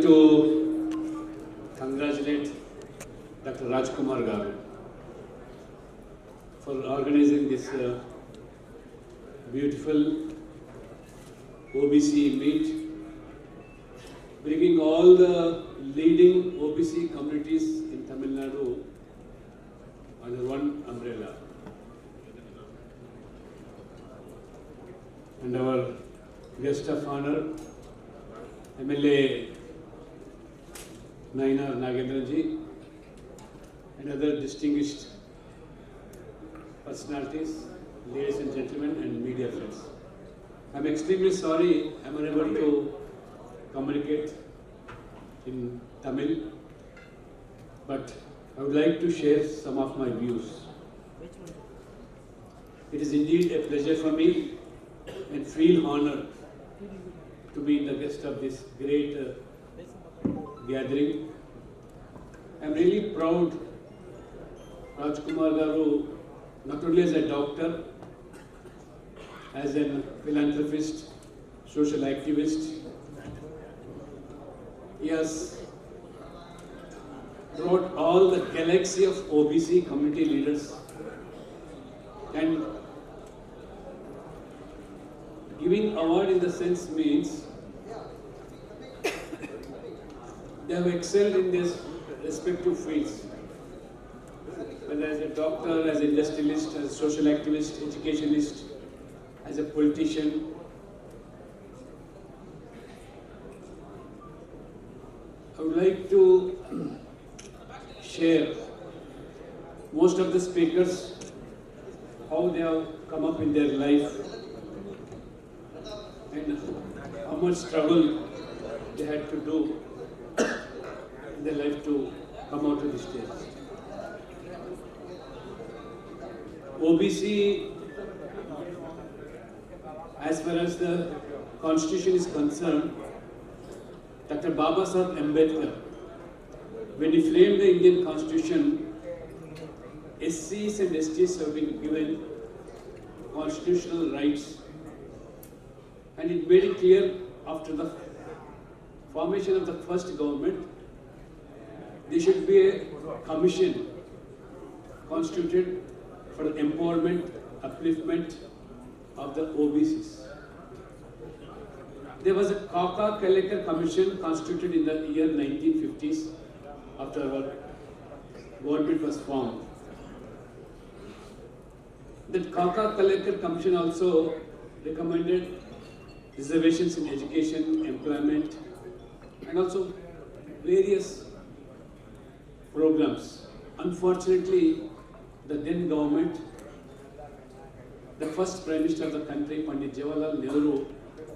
To congratulate Dr. Rajkumar Garu for organizing this beautiful OBC meet, bringing all the leading OBC communities in Tamil Nadu under one umbrella. And our guest of honor, MLA Nainar Nagendranji, and other distinguished personalities, ladies and gentlemen, and media friends. I'm extremely sorry I'm unable to communicate in Tamil, but I would like to share some of my views. It is indeed a pleasure for me and feel honored to be the guest of this great gathering. I'm really proud Rajkumar Garu, not only as a doctor, as a philanthropist, social activist, he has brought all the galaxy of OBC community leaders and giving award in the sense means they have excelled in their respective fields, whether as a doctor, as an industrialist, as a social activist, educationist, as a politician. I would like to share most of the speakers, how they have come up in their life and how much struggle they had to do in their life to come out to this stage. OBC, as far as the constitution is concerned, Dr. Babasaheb Ambedkar, when he framed the Indian constitution, SCs and STs have been given constitutional rights, and it made it clear after the formation of the first government, there should be a commission constituted for the empowerment, upliftment of the OBCs. There was a Kaka-Kalekar commission constituted in the year 1950s after our government was formed. That Kaka-Kalekar commission also recommended reservations in education, employment, and also various programs. Unfortunately, the then government, the first Prime Minister of the country, Pandit Jawaharlal Nehru,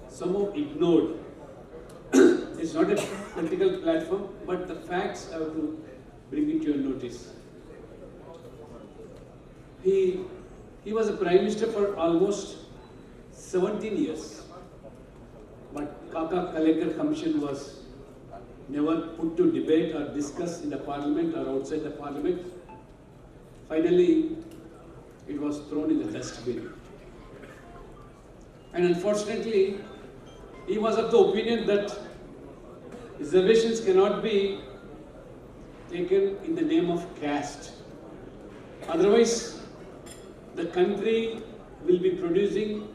somehow ignored. It's not a political platform, but the facts I have to bring it to your notice. He was a Prime Minister for almost 17 years, but Kaka-Kalekar Commission was never put to debate or discuss in the parliament or outside the parliament. Finally, it was thrown in the dustbin. And unfortunately, he was of the opinion that reservations cannot be taken in the name of caste. Otherwise, the country will be producing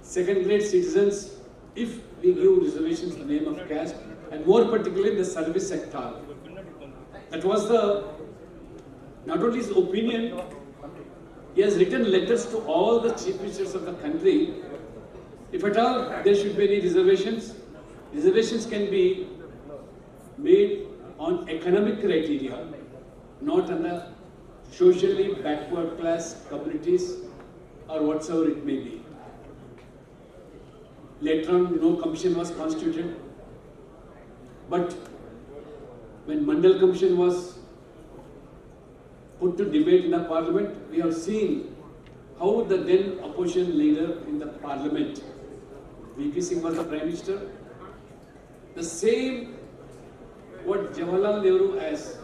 second-grade citizens if we give reservations in the name of caste, and more particularly in the service sector. That was not only his opinion, he has written letters to all the chief ministers of the country. If at all there should be any reservations, reservations can be made on economic criteria, not on the socially backward class communities or whatsoever it may be. Later on, no commission was constituted, but when Mandal Commission was put to debate in the parliament, we have seen how the then opposition leader in the parliament, VP Singh was the Prime Minister, the same what Jawaharlal Nehru has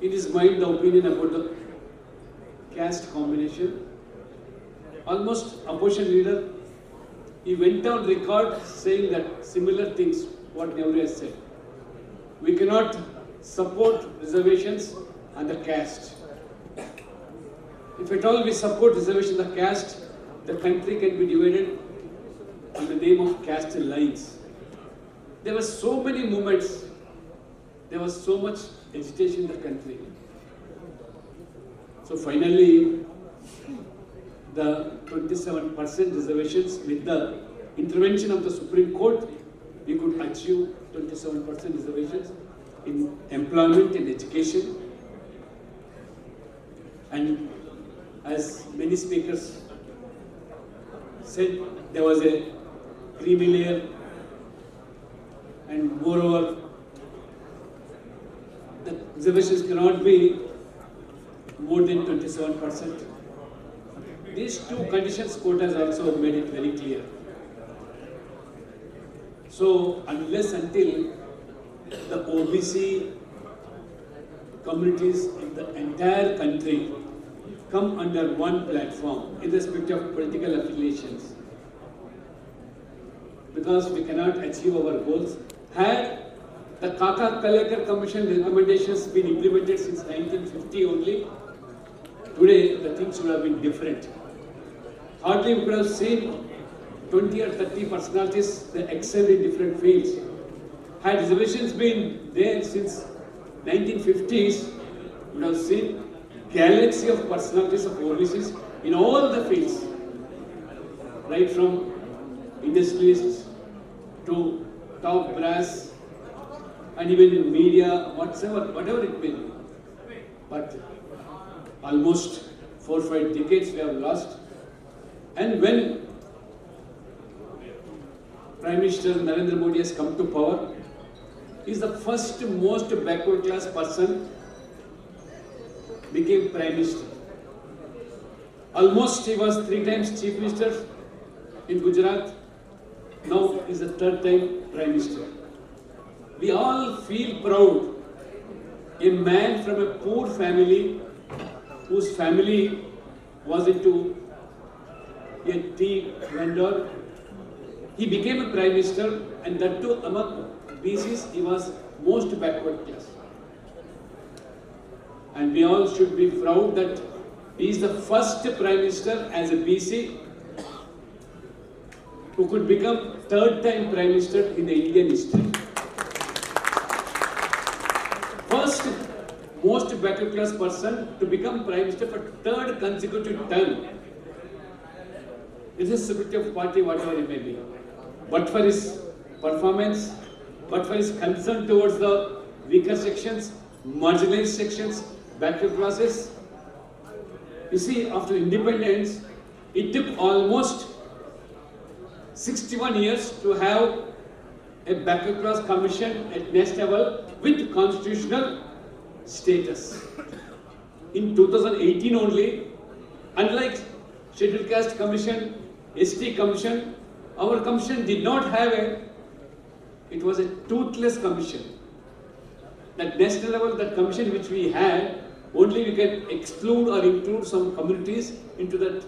in his mind the opinion about the caste combination. Almost opposition leader he went on record saying that similar things, what Nehru has said. We cannot support reservations and the caste. If at all we support reservation and the caste, the country can be divided on the name of caste lines. There were so many movements, there was so much agitation in the country. So finally, the 27% reservations, with the intervention of the Supreme Court, we could achieve 27% reservations in employment and education. And as many speakers said, there was a creamy layer, and moreover, the reservations cannot be more than 27%. These two conditions court has also made it very clear. So unless until the OBC communities in the entire country come under one platform, irrespective of political affiliations, because we cannot achieve our goals. Had the Kaka-Kalekar Commission recommendations been implemented since 1950 only, today the things would have been different. Hardly we could have seen 20 or 30 personalities that excel in different fields. Had reservations been there since 1950s, we would have seen galaxy of personalities of OBCs in all the fields, right from industrialists to top brass, and even in media, whatever it may be. But almost 4 or 5 decades we have lost. And when Prime Minister Narendra Modi has come to power, he is the first most backward class person became Prime Minister. Almost he was 3 times Chief Minister in Gujarat. Now he is the 3rd time Prime Minister. We all feel proud. A man from a poor family, whose family was into a tea vendor, he became a Prime Minister, and that too among BCs he was most backward class. And we all should be proud that he is the first Prime Minister as a BC who could become 3rd time Prime Minister in the Indian history. First most backward class person to become Prime Minister for 3rd consecutive term. This is irrespective of party, whatever it may be. But for his performance, but for his concern towards the weaker sections, marginalized sections, backward classes. You see, after independence, it took almost 61 years to have a backward class commission at national level with constitutional status. In 2018 only, unlike Scheduled Caste Commission, ST Commission, our commission did not have it was a toothless commission. At national level, that commission which we had, only we can exclude or include some communities into that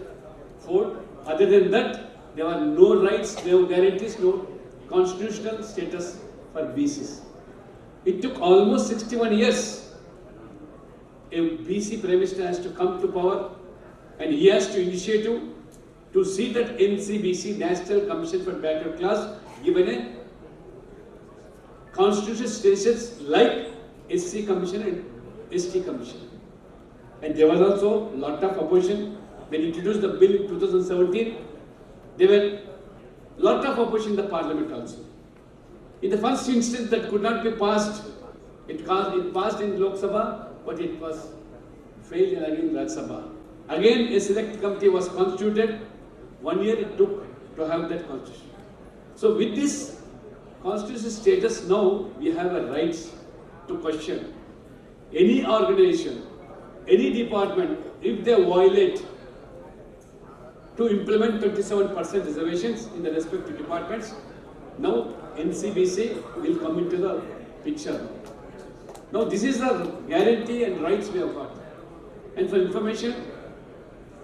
fold. Other than that, there were no rights, no guarantees, no constitutional status for BCs. It took almost 61 years. A BC Prime Minister has to come to power, and he has to initiate to see that NCBC, National Commission for Backward Class, given a constitutional status like SC Commission and ST Commission. And there was also a lot of opposition. When introduced the bill in 2017, there were a lot of opposition in the parliament also. In the first instance, that could not be passed. It passed in Lok Sabha, but it was failed again in Rajya Sabha. Again, a select committee was constituted. 1 year it took to have that constitution. So with this constitutional status, now we have a right to question any organization, any department, if they violate to implement 27% reservations in the respective departments. Now NCBC will come into the picture. Now this is the guarantee and rights we have got. And for information,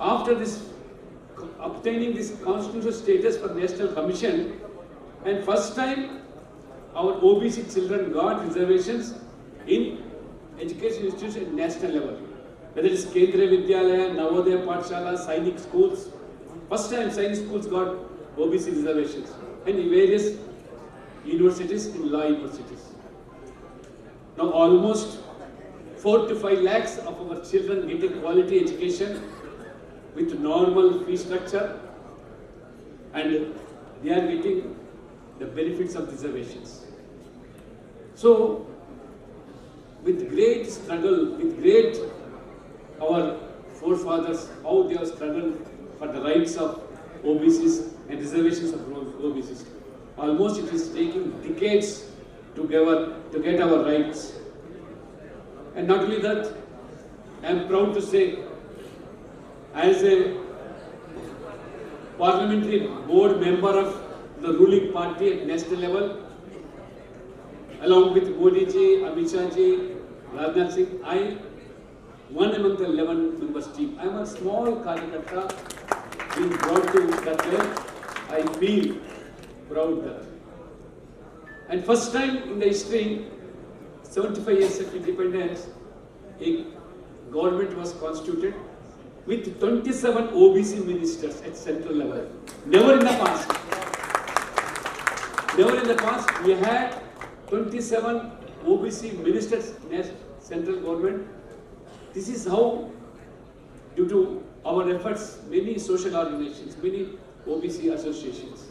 after obtaining this constitutional status for National Commission, and first time our OBC children got reservations in education institutions at national level. Whether it is Kendriya Vidyalaya, Navodaya Pathshala, Sainik schools, first time Sainik schools got OBC reservations, and in various universities, in law universities. Now almost 4 to 5 lakhs of our children getting quality education with normal fee structure, and they are getting the benefits of reservations. So, with great struggle, with great, our forefathers, how they have struggled for the rights of OBCs and reservations of OBCs. Almost it is taking decades to get our rights. And not only that, I am proud to say, as a parliamentary board member of the ruling party at national level, along with Modi ji, Amit Shah ji, Rajnath Singh, I one among the 11 members team. I am a small Karyakarta being brought to that level. I feel proud that. And first time in the history, 75 years of independence, a government was constituted with 27 OBC ministers at central level. Never in the past. Never in the past we had 27 OBC ministers in central government. This is how, due to our efforts, many social organizations, many OBC associations,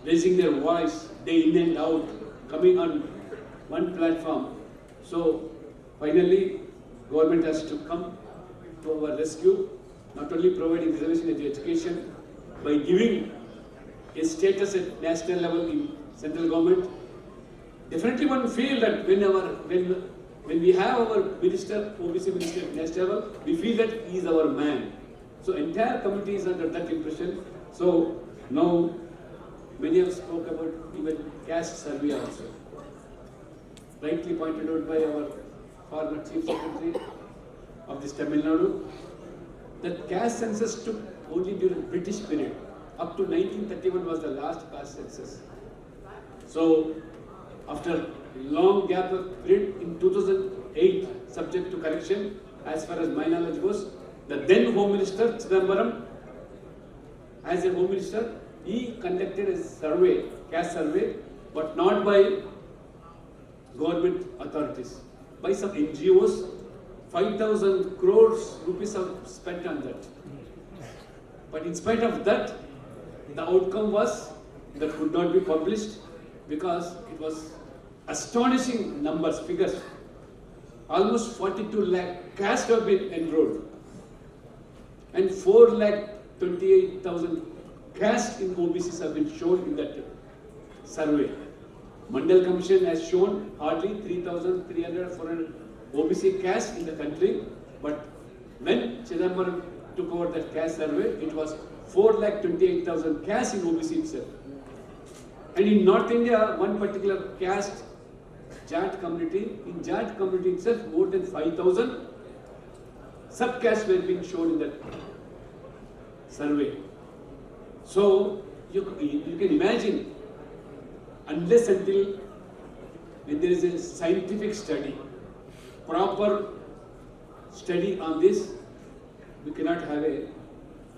raising their voice day in and out, coming on one platform. So finally, government has to come to our rescue, not only providing reservation education, by giving a status at national level in central government. Definitely one feel that when we have our minister, OBC minister at national level, we feel that he is our man. So entire committee is under that impression. So now many have spoke about even caste survey also. Rightly pointed out by our former Chief Secretary of this Tamil Nadu, that caste census took only during British period. Up to 1931 was the last caste census. So after long gap of period, in 2008, subject to correction, as far as my knowledge goes, the then Home Minister Chidambaram, as a Home Minister, he conducted a survey, caste survey, but not by government authorities, by some NGOs. 5,000 crores rupees are spent on that. But in spite of that, the outcome was that could not be published because it was astonishing numbers, figures. Almost 42 lakh caste have been enrolled, and 4 lakh 28,000 caste in OBCs have been shown in that survey. Mandal Commission has shown hardly 3,300, 400 OBC caste in the country, but when Chidambaram took over that caste survey, it was 4,28,000 caste in OBC itself. And in North India, one particular caste, Jat community, in Jat community itself, more than 5,000 sub-castes were being shown in that survey. So you can imagine, unless until when there is a scientific study, proper study on this, we cannot have a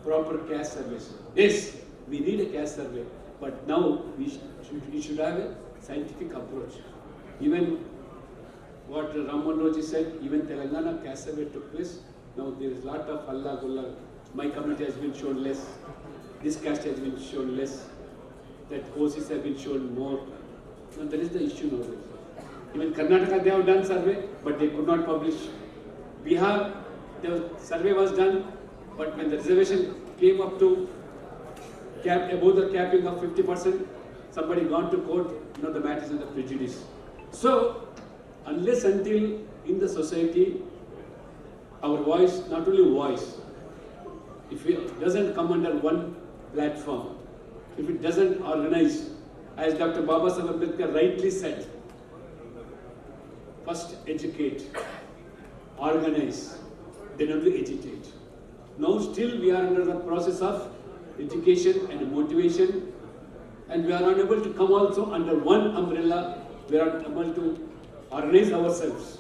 proper caste survey. Yes, we need a caste survey, but now we should have a scientific approach. Even what Ramon Roji said, even Telangana caste survey took place. Now there is a lot of halla gulla. My community has been shown less. This caste has been shown less. That OCs have been shown more. Now that is the issue nowadays. Even Karnataka, they have done survey, but they could not publish. Bihar, the survey was done, but when the reservation came up to above the capping of 50%, somebody gone to court, the matter is under prejudice. So, unless until in the society, our voice, not only voice, if it doesn't come under one platform, if it doesn't organize, as Dr. Babasaheb Ambedkar rightly said, first educate, organize, then only agitate. Now still we are under the process of education and motivation, and we are unable to come also under one umbrella. We are unable to organize ourselves.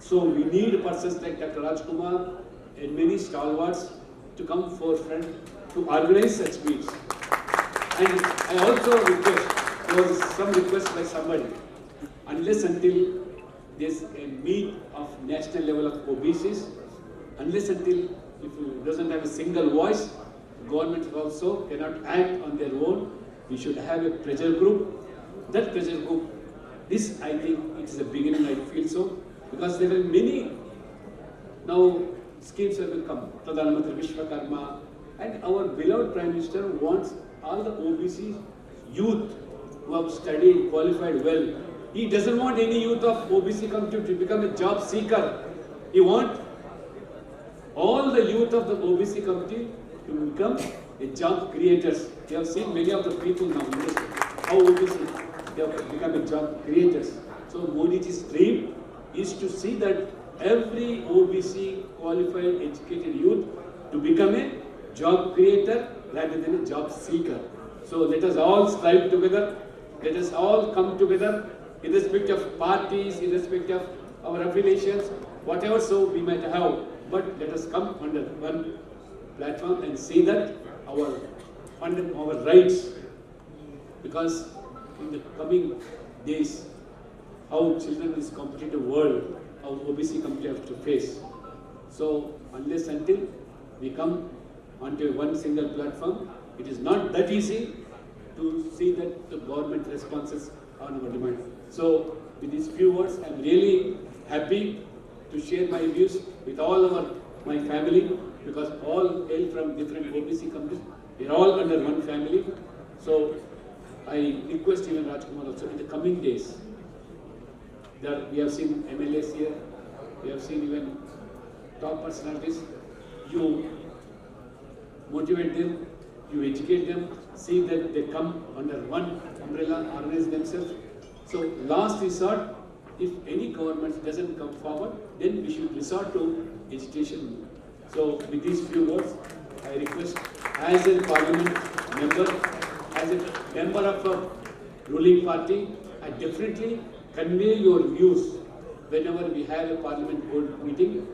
So we need persons like Dr. Rajkumar and many stalwarts to come forefront to organize such meets. And I also request, there was some request by somebody, unless until there's a meet of national level of OBCs, unless until if it doesn't have a single voice, government also cannot act on their own. We should have a pressure group. That pressure group, this I think it is a beginning, I feel so, because there are many now schemes have come, Pradhan Mantri Vishwakarma, and our beloved Prime Minister wants all the OBC youth who have studied, qualified well. He doesn't want any youth of OBC community to become a job seeker. He wants all the youth of the OBC community to become a job creators. You have seen many of the people now, how OBC, they have become a job creators. So Modiji's dream is to see that every OBC qualified, educated youth to become a job creator rather than a job seeker. So let us all strive together. Let us all come together, irrespective of parties, irrespective of our affiliations, whatever so we might have. But let us come under one platform and see that our rights, because in the coming days, how children in this competitive world, how OBC community have to face. So unless until we come onto one single platform, it is not that easy to see that the government responses on our demand. So with these few words, I am really happy to share my views with all my family, because all hail from different OBC communities. We are all under one family. So I request even Rajkumar also in the coming days. We have seen MLAs here, we have seen even top personalities. You motivate them, you educate them, see that they come under one umbrella, organize themselves. So last resort, if any government doesn't come forward, then we should resort to education. So with these few words, I request as a parliament member, as a member of a ruling party, I definitely convey your views whenever we have a parliament board meeting.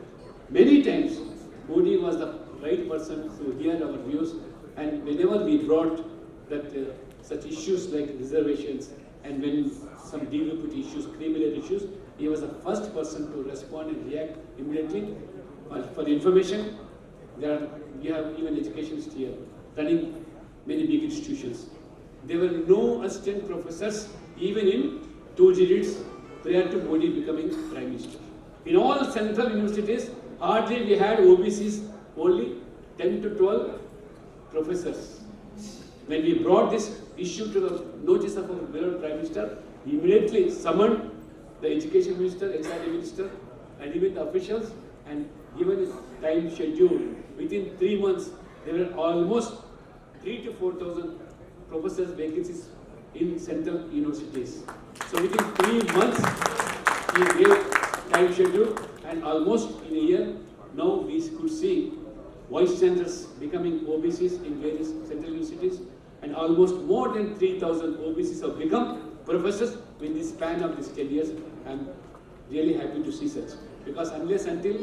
Many times, Modi was the right person to hear our views, and whenever we brought that such issues like reservations and when some DVPT issues, criminal issues, he was the first person to respond and react immediately. For information, we have even educationists here running many big institutions. There were no assistant professors even in 2 digits prior to Modi becoming Prime Minister. In all central universities, hardly we had OBCs, only 10 to 12 professors. When we brought this issue to the notice of our beloved Prime Minister, he immediately summoned the Education Minister, HRD Minister, and even the officials, and given a time schedule. Within 3 months, there were almost 3,000 to 4,000 professors' vacancies in central universities. So within 3 months, he gave time schedule, and almost in a year, now we could see vice chancellors becoming OBCs in various central universities, and almost more than 3,000 OBCs have become professors in the span of these 10 years. I am really happy to see such, because unless until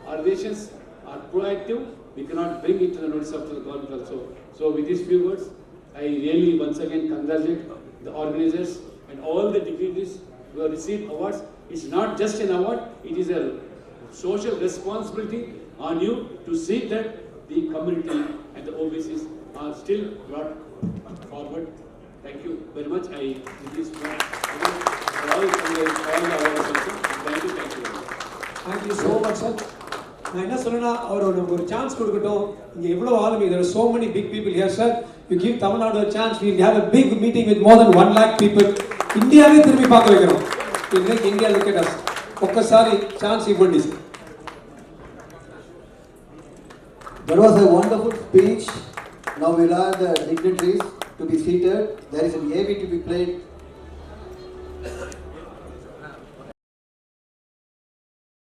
our relations are proactive, we cannot bring it to the notice of the government also. So with these few words, I really once again congratulate the organizers and all the dignitaries who have received awards. It's not just an award, it is a social responsibility on you to see that the community and the OBCs are still brought forward. Thank you very much. I this all the awards also. Thank you very much. Thank you so much, sir. நான் என்ன சொல்றேன்னா அவர் ஒரு chance கொடுக்கட்டும். இங்க எவ்வளவு ஆளுங்க, there are so many big people here, sir. You give Tamil Nadu a chance, we'll have a big meeting with more than 1 lakh people. இந்தியாவே திரும்பி பார்க்க வைக்கிறோம். We'll make India look at us. ఒక్కసారి chance ఇవ్వండి. That was a wonderful speech. Now we'll have the dignitaries to be seated. There is an AV to be played